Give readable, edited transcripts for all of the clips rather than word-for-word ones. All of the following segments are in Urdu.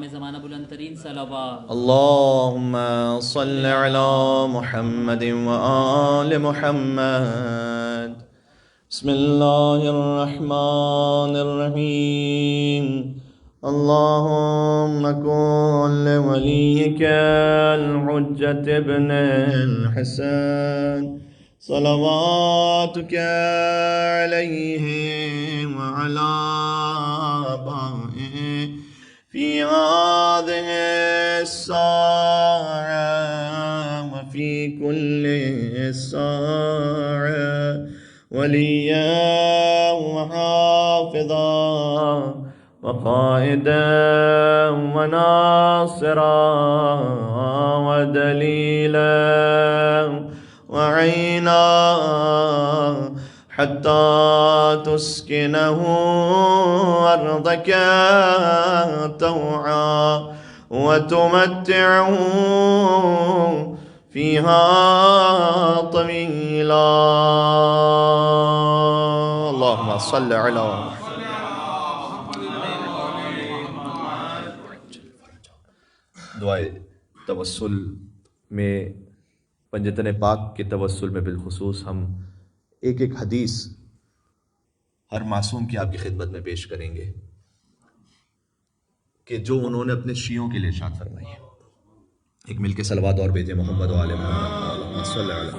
زمانہ بلند ترین صلوات. اللهم صل على محمد وآل محمد. بسم الله الرحمن الرحيم. اللهم كن لوليك الحجة ابن الحسن صلواتك عليه وعلى آبائه في هذه الساعة وفي كل ساعة وليا وحافظا وقائدا وناصرا ودليلا وعينا حتى تسكنه أرضك طوعا وتمتعه فيها طويلا. اللهم صل على دعائے توسل میں پنجتن پاک کے توسل میں بالخصوص ہم ایک ایک حدیث ہر معصوم کی آپ کی خدمت میں پیش کریں گے کہ جو انہوں نے اپنے شیعوں کے لیے ارشاد فرمائی ہے. ایک مل کے صلوات اور بھیجیں محمد و آل محمد. اللہم صلی علی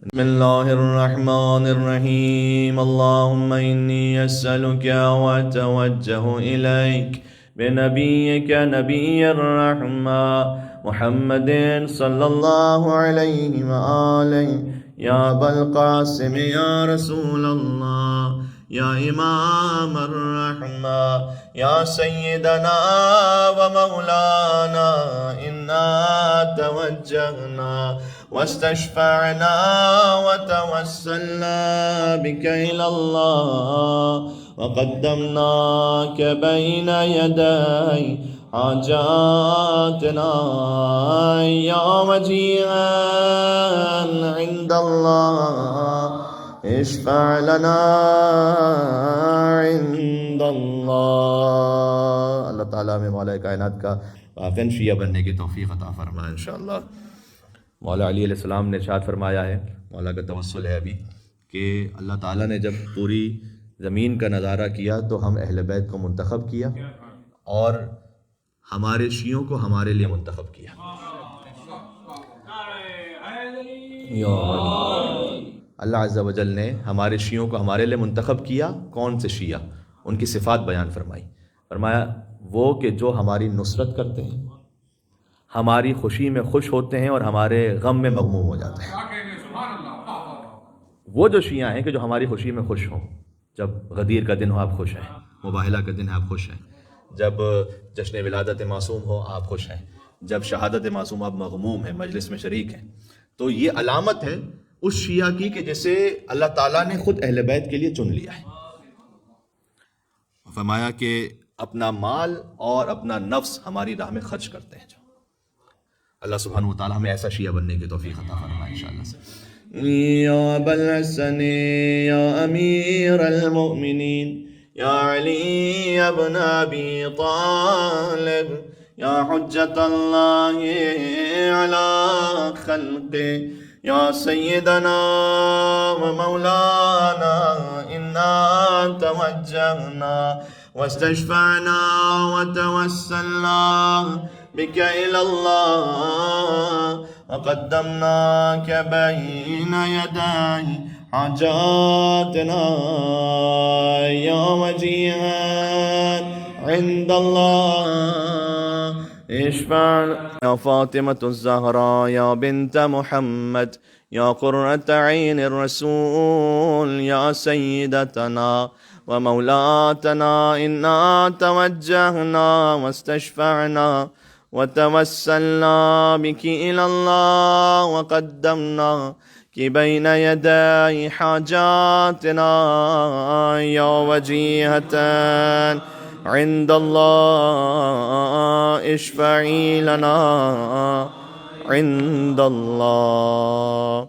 بسم اللہ الرحمن الرحیم. اللہم انی اسألک واتوجہ الیک بنبیک نبی الرحمہ محمد صلی اللہ علیہ وآلہ یا ابا القاسم یا رسول اللہ یا امام الرحمہ یا سیدنا و مولانا انا توجہنا واستشفعنا وتوسلنا بك إلى الله وقدمناك بين يدي حاجاتنا يا وجيها عند الله اشفع لنا عند الله. اللہ تعالیٰ میں مولا کائنات کا واقعاً شیعہ بننے کی توفیق عطا فرمائے انشاءاللہ. مولا علی علیہ السلام نے ارشاد فرمایا ہے، مولا کا توسل ہے ابھی، کہ اللہ تعالیٰ نے جب پوری زمین کا نظارہ کیا تو ہم اہل بیت کو منتخب کیا اور ہمارے شیعوں کو ہمارے لیے منتخب کیا. اللہ عز و جل نے ہمارے شیعوں کو ہمارے لیے منتخب کیا. کون سے شیعہ؟ ان کی صفات بیان فرمائی. فرمایا وہ کہ جو ہماری نصرت کرتے ہیں، ہماری خوشی میں خوش ہوتے ہیں اور ہمارے غم میں مغموم ہو جاتے ہیں. وہ جو شیعہ ہیں کہ جو ہماری خوشی میں خوش ہوں، جب غدیر کا دن ہو آپ خوش ہیں، مباہلہ کا دن ہے آپ خوش ہیں، جب جشن ولادت معصوم ہو آپ خوش ہیں، جب شہادت معصوم آپ مغموم ہیں، مجلس میں شریک ہیں. تو یہ علامت ہے اس شیعہ کی کہ جسے اللہ تعالیٰ نے خود اہل بیت کے لیے چن لیا ہے. فرمایا کہ اپنا مال اور اپنا نفس ہماری راہ میں خرچ کرتے ہیں. جو اللہ سبحانہ وتعالی ہمیں ایسا شیعہ بننے کی توفیق عطا فرمائے انشاءاللہ سے. یا ابا الحسن یا امیر المؤمنین یا علی ابن ابی طالب یا حجت اللہ علی خلقہ یا سیدنا و مولانا انا توجہنا واستشفعنا وتوسلنا بك إلى الله وقدمناك بين يدي حاجاتنا يا وجيها عند الله اشفع يا فاطمة الزهراء يا بنت محمد يا قرة عين الرسول يا سيدتنا ومولاتنا إنا توجهنا واستشفعنا وتوسلنا بك إلى الله وقدمناك بين يدي حاجاتنا يا وجيهة عند الله اشفعي لنا عند الله.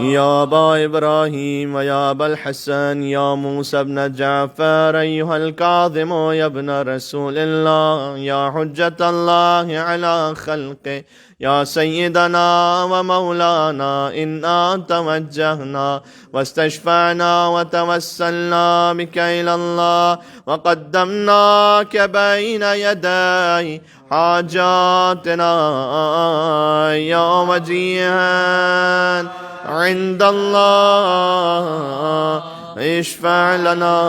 يا أبا إبراهيم ويا أبا الحسن يا موسى بن جعفر أيها الكاظم يا ابن رسول الله يا حجة الله على خلقه يا سيدنا ومولانا إنا توجهنا واستشفعنا وتوسلنا بك إلى الله وقدمناك بين يدي حاجاتنا يا وجيها عند الله اشفع لنا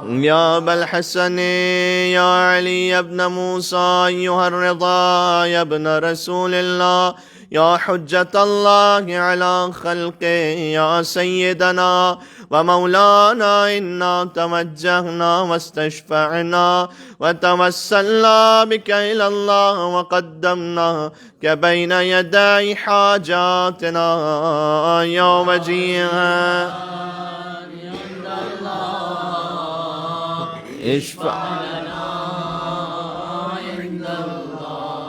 يا أبا الحسن يا علي بن موسى أيها الرضا يا ابن رسول الله يا حجة الله على خلقه يا سيدنا ومولانا إنا توجهنا واستشفعنا وتوسلنا بك إلى الله وقدمناك بين يدي حاجاتنا يا وجيها اشفع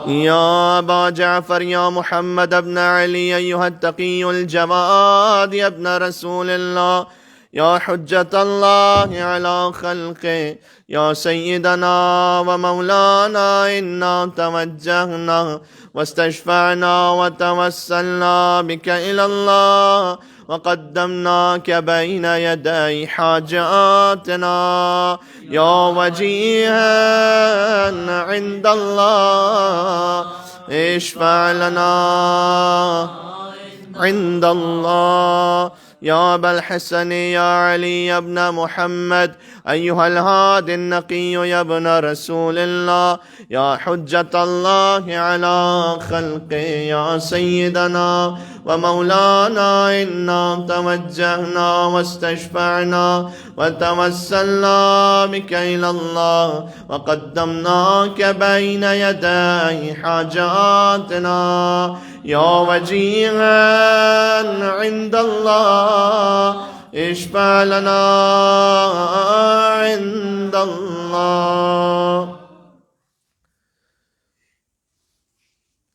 يا أبا جعفر يا محمد بن علي أيها التقي الجواد يا ابن رسول الله يا حجة الله على خلقه يا سيدنا ومولانا إنا توجهنا واستشفعنا وتوسلنا بك إلى الله وقدمناك بين يدي حاجاتنا يا وجيها عند الله اشفع لنا عند الله يا أبا الحسن يا علي بن محمد أيها الهادي النقي يا ابن رسول الله يا حجة الله على خلقه يا سيدنا ومولانا إنا توجهنا واستشفعنا وتوسلنا بك إلى الله وقدمناك بين يدي حاجاتنا يا وجيها عند الله اشفع لنا عند الله.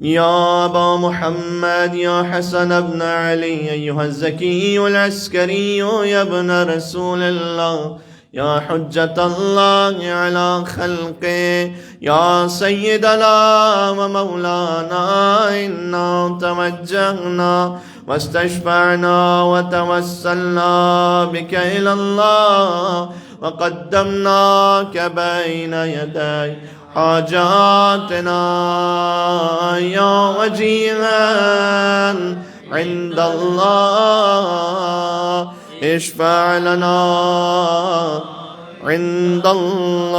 يا أبا محمد يا حسن بن علي أيها الزكي العسكري يا ابن رسول الله يا حجة الله على خلقه يا سيدنا ومولانا إنا توجهنا واستشفعنا وتوسلنا بك إلى الله وقدمناك بين يدي حاجاتنا يا وجيها عند الله اشفع لنا عند الله.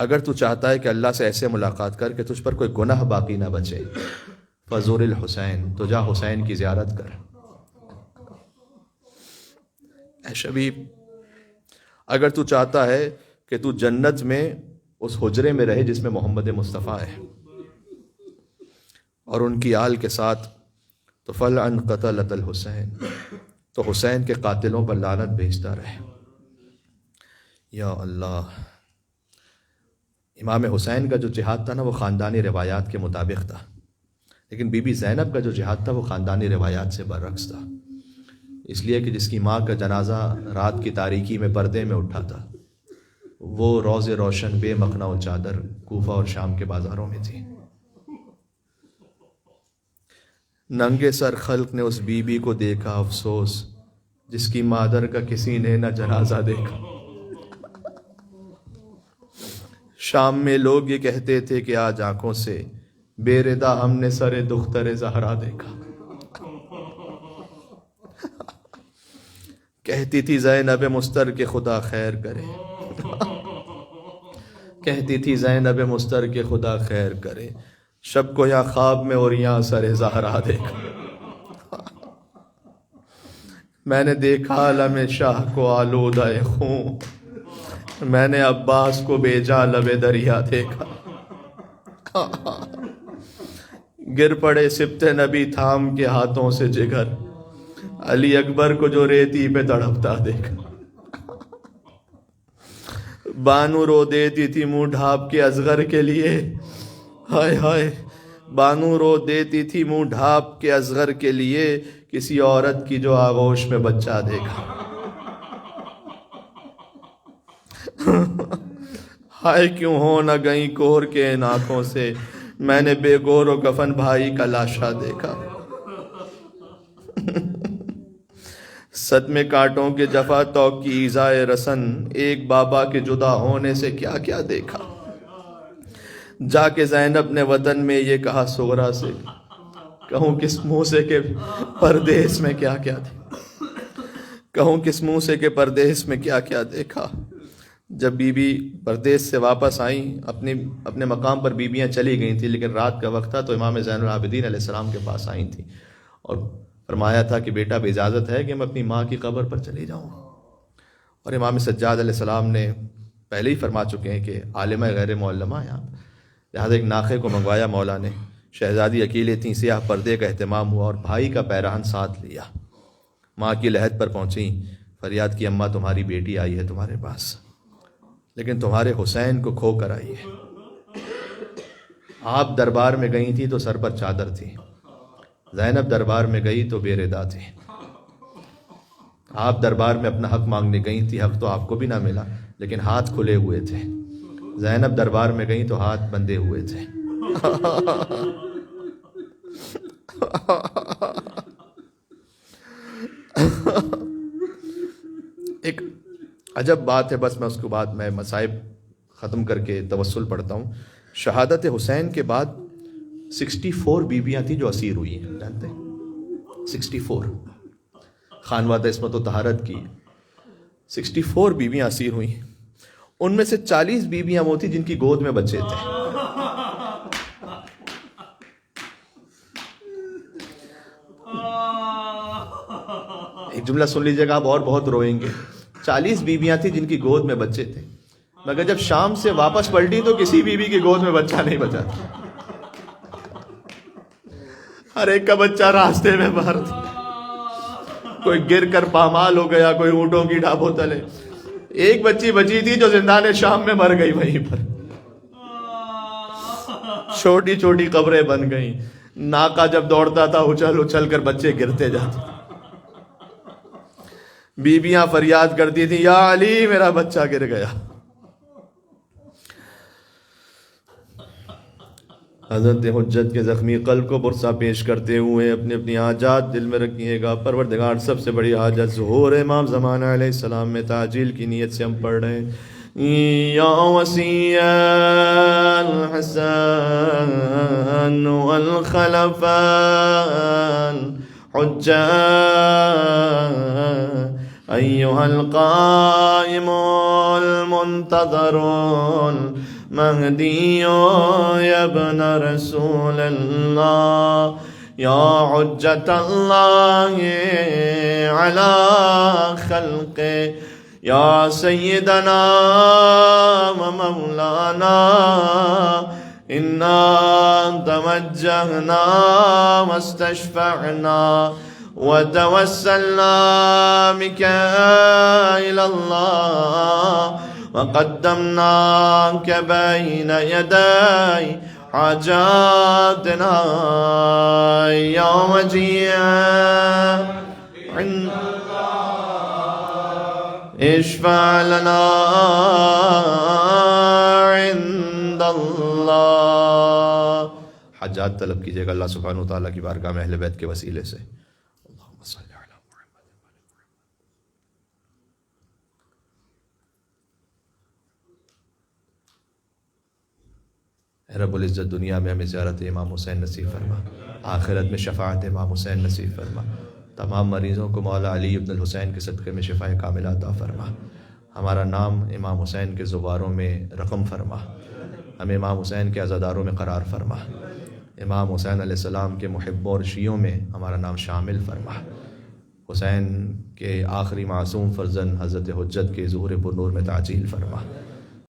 اگر تو چاہتا ہے کہ اللہ سے ایسے ملاقات کر کہ تجھ پر کوئی گناہ باقی نہ بچے، فزور الحسین، تو جا حسین کی زیارت کر۔ اے شبیب، اگر تو چاہتا ہے کہ تو جنت میں اس حجرے میں رہے جس میں محمد مصطفیٰ ہے اور ان کی آل کے ساتھ، تو فلعن قتلۃ الحسین، تو حسین کے قاتلوں پر لعنت بھیجتا رہے۔ یا اللہ، امام حسین کا جو جہاد تھا نا وہ خاندانی روایات کے مطابق تھا، لیکن بی بی زینب کا جو جہاد تھا وہ خاندانی روایات سے برعکس تھا، اس لیے کہ جس کی ماں کا جنازہ رات کی تاریکی میں پردے میں اٹھا تھا، وہ روز روشن بے مخنا و چادر کوفہ اور شام کے بازاروں میں تھی۔ ننگے سر خلق نے اس بی بی کو دیکھا افسوس، جس کی مادر کا کسی نے نہ جنازہ دیکھا۔ شام میں لوگ یہ کہتے تھے کہ آج آنکھوں سے بے ردا ہم نے سر دختر زہرا دیکھا۔ کہتی تھی زینب مستر کے خدا خیر کرے، کہتی تھی زینب مستر کے خدا خیر کرے، شب کو یا خواب میں اور یہاں سر زہرا دیکھا۔ میں نے دیکھا علم شاہ کو آلودہ خون، میں نے عباس کو بیجا لب دریا دیکھا۔ گر پڑے سبت نبی تھام کے ہاتھوں سے جگر، علی اکبر کو جو ریتی پہ تڑپتا دیکھا۔ بانو رو دیتی تھی منہ ڈھانپ کے اصغر کے لیے، ہائے ہائے، بانو رو دیتی تھی منہ ڈھانپ کے اصغر کے لیے، کسی عورت کی جو آغوش میں بچہ دیکھا۔ ہائے کیوں ہو نہ گئی کور کے ان آنکھوں سے، میں نے بے گور و کفن بھائی کا لاشا دیکھا۔ صدمے کانٹوں کے جفا توق کی ایذائے رسن، ایک بابا کے جدا ہونے سے کیا کیا دیکھا۔ جا کے زینب نے وطن میں یہ کہا سغرا سے، کہوں کس منہ سے کہ پردیس میں کیا کیا دیکھا، کہوں کس منہ سے کہ پردیس میں کیا کیا دیکھا۔ جب بی بی پردیس سے واپس آئیں، اپنے مقام پر بیویاں چلی گئی تھیں، لیکن رات کا وقت تھا تو امام زین العابدین علیہ السلام کے پاس آئی تھیں اور فرمایا تھا کہ بیٹا اب اجازت ہے کہ میں اپنی ماں کی قبر پر چلی جاؤں۔ اور امام سجاد علیہ السلام نے پہلے ہی فرما چکے ہیں کہ عالمہ غیر معلمہ ہیں آپ، لہٰذا ایک ناخے کو منگوایا مولا نے، شہزادی اکیلے تھیں، سیاہ پردے کا اہتمام ہوا اور بھائی کا پیرہن ساتھ لیا۔ ماں کی لحد پر پہنچیں، فریاد کی اماں تمہاری بیٹی آئی ہے تمہارے پاس، لیکن تمہارے حسین کو کھو کر آئی ہے۔ آپ دربار میں گئی تھی تو سر پر چادر تھی، زینب دربار میں گئی تو بے ردا تھی۔ آپ دربار میں اپنا حق مانگنے گئی تھی، حق تو آپ کو بھی نہ ملا لیکن ہاتھ کھلے ہوئے تھے۔ زینب دربار میں گئی تو ہاتھ بندھے ہوئے تھے۔ ایک عجب بات ہے، بس میں اس کے بعد میں مصائب ختم کر کے توسل پڑھتا ہوں۔ شہادت حسین کے بعد 64 بیویاں تھیں جو اسیر ہوئی ہیں، جانتے ہیں 64 خانوادہ عصمت و طہارت کی 64 بیویاں اسیر ہوئی ہیں، ان میں سے 40 بیویاں وہ تھیں جن کی گود میں بچے تھے۔ ایک جملہ سن لیجیے گا، آپ اور بہت روئیں گے۔ 40 بیویاں تھیں جن کی گود میں بچے تھے، مگر جب شام سے واپس پلٹی تو کسی بیوی کی گود میں بچہ نہیں بچا تھا، ہر ایک کا بچہ راستے میں مر تھا، کوئی گر کر پامال ہو گیا، کوئی اونٹوں کی ڈھابوں تلے۔ ایک بچی بچی تھی جو زندان شام میں مر گئی، وہیں پر چھوٹی چھوٹی قبریں بن گئیں۔ ناکا جب دوڑتا تھا اچھل اچھل کر بچے گرتے جاتے، بیویاں فریاد کرتی تھی یا علی میرا بچہ گر گیا۔ حضرت حجت کے زخمی قلب کو پرسا پیش کرتے ہوئے اپنی اپنی حاجات دل میں رکھیے گا۔ پروردگار سب سے بڑی حاجت ظہور امام زمانہ علیہ السلام میں تعجیل کی نیت سے ہم پڑھ رہے ہیں۔ یا وصی الحسن والخلفاء الحجة أيها القائم المنتظر مهدي يا ابن رسول الله يا حجة الله على خلقه يا سيدنا ومولانا إنا توجهنا واستشفعنا وتوسلنا بك إلى الله وقدمناك بين يدي حاجاتنا يا وجيها عند اشفع لنا عند اللہ. حاجات طلب کیجیے گا اللہ سبحانہ وتعالیٰ کی بارگاہ میں اہل بیت کے وسیلے سے. اللہم صلی علی محمد. اے رب العزت دنیا میں ہمیں زیارت امام حسین نصیب فرما, آخرت میں شفاعت امام حسین نصیب فرما. تمام مریضوں کو مولا علی ابن الحسین کے صدقے میں شفاء کاملہ عطا فرما. ہمارا نام امام حسین کے زباروں میں رقم فرما. ہمیں امام حسین کے عزاداروں میں قرار فرما. امام حسین علیہ السلام کے محبوں اور شیعوں میں ہمارا نام شامل فرما. حسین کے آخری معصوم فرزند حضرت حجت کے ظہور پر نور میں تعجیل فرما.